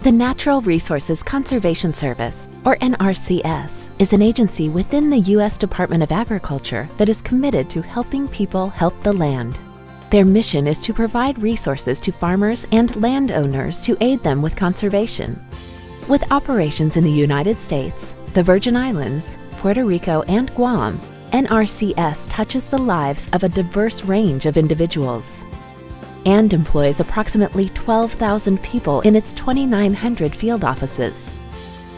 The Natural Resources Conservation Service, or NRCS, is an agency within the U.S. Department of Agriculture that is committed to helping people help the land. Their mission is to provide resources to farmers and landowners to aid them with conservation. With operations in the United States, the Virgin Islands, Puerto Rico, and Guam, NRCS touches the lives of a diverse range of individuals and employs approximately 12,000 people in its 2,900 field offices.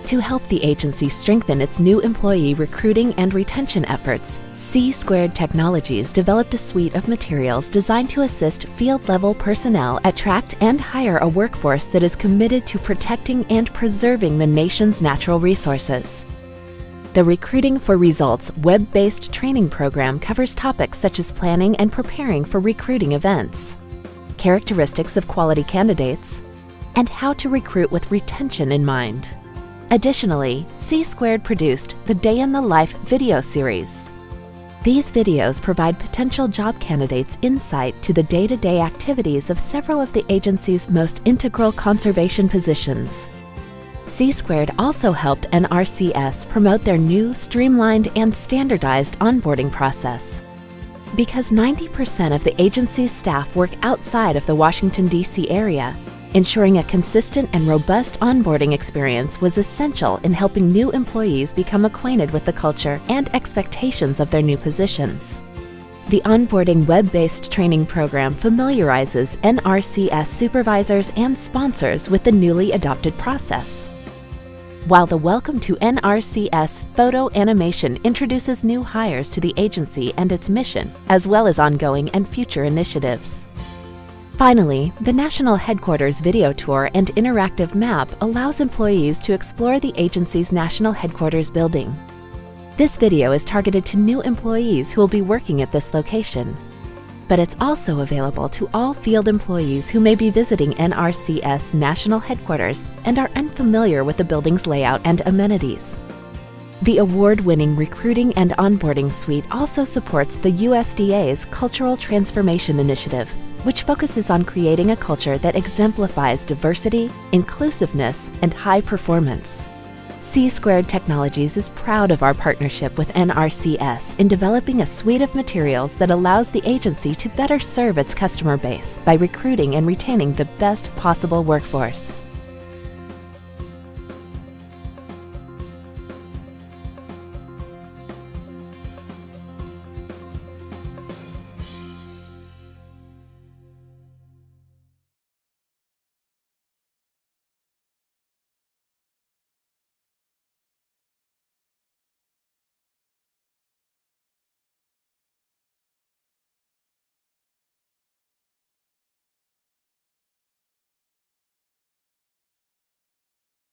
To help the agency strengthen its new employee recruiting and retention efforts, C² Technologies developed a suite of materials designed to assist field-level personnel attract and hire a workforce that is committed to protecting and preserving the nation's natural resources. The Recruiting for Results web-based training program covers topics such as planning and preparing for recruiting events, characteristics of quality candidates, and how to recruit with retention in mind. Additionally, C² produced the Day in the Life video series. These videos provide potential job candidates insight to the day-to-day activities of several of the agency's most integral conservation positions. C² also helped NRCS promote their new, streamlined, and standardized onboarding process. Because 90% of the agency's staff work outside of the Washington, D.C. area, ensuring a consistent and robust onboarding experience was essential in helping new employees become acquainted with the culture and expectations of their new positions. The onboarding web-based training program familiarizes NRCS supervisors and sponsors with the newly adopted process, while the Welcome to NRCS photo animation introduces new hires to the agency and its mission, as well as ongoing and future initiatives. Finally, the National Headquarters video tour and interactive map allows employees to explore the agency's National Headquarters building. This video is targeted to new employees who will be working at this location, but it's also available to all field employees who may be visiting NRCS National Headquarters and are unfamiliar with the building's layout and amenities. The award-winning Recruiting and Onboarding Suite also supports the USDA's Cultural Transformation Initiative, which focuses on creating a culture that exemplifies diversity, inclusiveness, and high performance. C² Technologies is proud of our partnership with NRCS in developing a suite of materials that allows the agency to better serve its customer base by recruiting and retaining the best possible workforce.